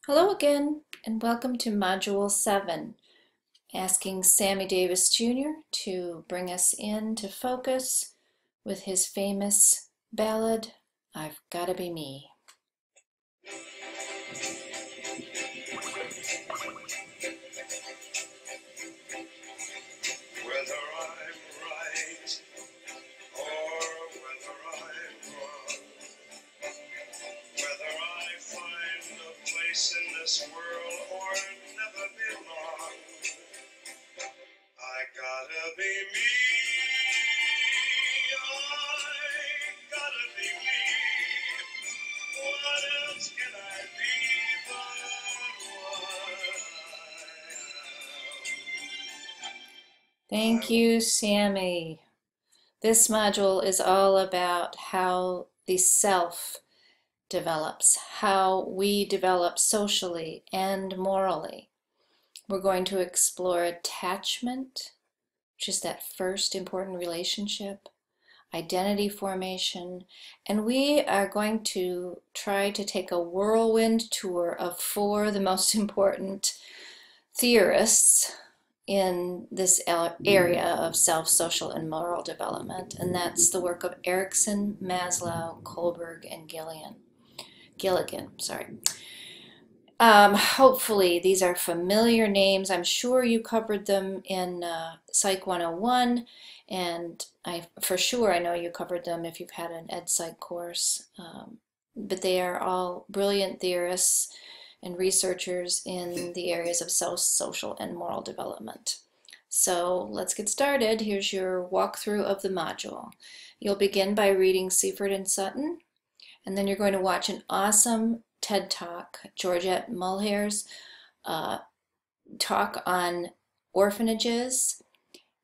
Hello again, and welcome to Module 7, asking Sammy Davis Jr. to bring us into focus with his famous ballad, I've Gotta Be Me. Whether I'm right or whether I'm wrong, whether I find a place in this world or never belong, I gotta be me. I gotta be me. What else can I be but what I am? Thank you, Sammy. This module is all about how the self develops, how we develop socially and morally. We're going to explore attachment, which is that first important relationship, identity formation, and we are going to try to take a whirlwind tour of 4 of the most important theorists in this area of self, social, and moral development, and that's the work of Erikson, Maslow, Kohlberg, and Gilligan. Hopefully these are familiar names. I'm sure you covered them in Psych 101, and for sure I know you covered them if you've had an Ed Psych course. But they are all brilliant theorists and researchers in the areas of social, and moral development. So let's get started. Here's your walkthrough of the module. You'll begin by reading Seifert and Sutton, and then you're going to watch an awesome TED Talk, Georgette Mulhair's talk on orphanages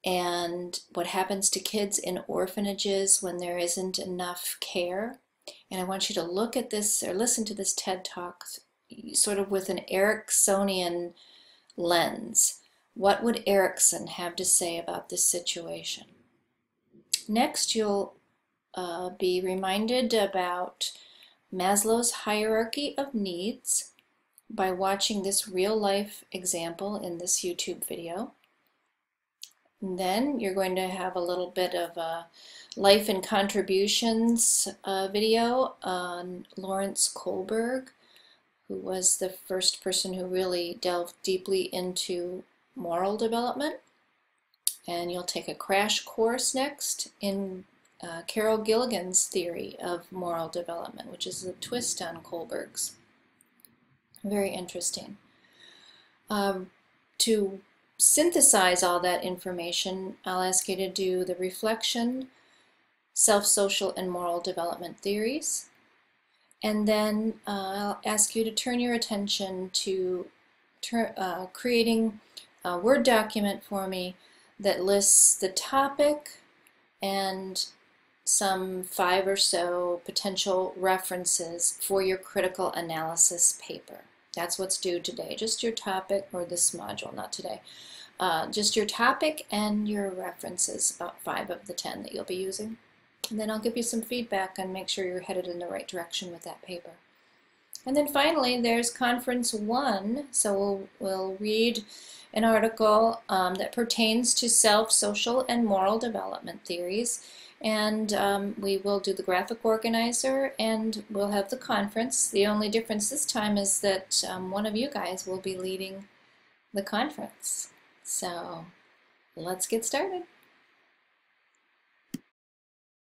and what happens to kids in orphanages when there isn't enough care. And I want you to look at this or listen to this TED Talk sort of with an Ericksonian lens. What would Erikson have to say about this situation? Next, you'll be reminded about Maslow's hierarchy of needs by watching this real-life example in this YouTube video. And then you're going to have a little bit of a life and contributions video on Lawrence Kohlberg, who was the first person who really delved deeply into moral development. And you'll take a crash course next in Carol Gilligan's theory of moral development, which is a twist on Kohlberg's. Very interesting. To synthesize all that information, I'll ask you to do the reflection, self-social, and moral development theories. And then I'll ask you to turn your attention to creating a Word document for me that lists the topic and some 5 or so potential references for your critical analysis paper. That's what's due today, just your topic, or this module, not today. Just your topic and your references, about 5 of the 10 that you'll be using. And then I'll give you some feedback and make sure you're headed in the right direction with that paper. And then finally, there's Conference 1, so we'll read an article that pertains to self, social, and moral development theories. And we will do the graphic organizer, and we'll have the conference. The only difference this time is that one of you guys will be leading the conference. So let's get started.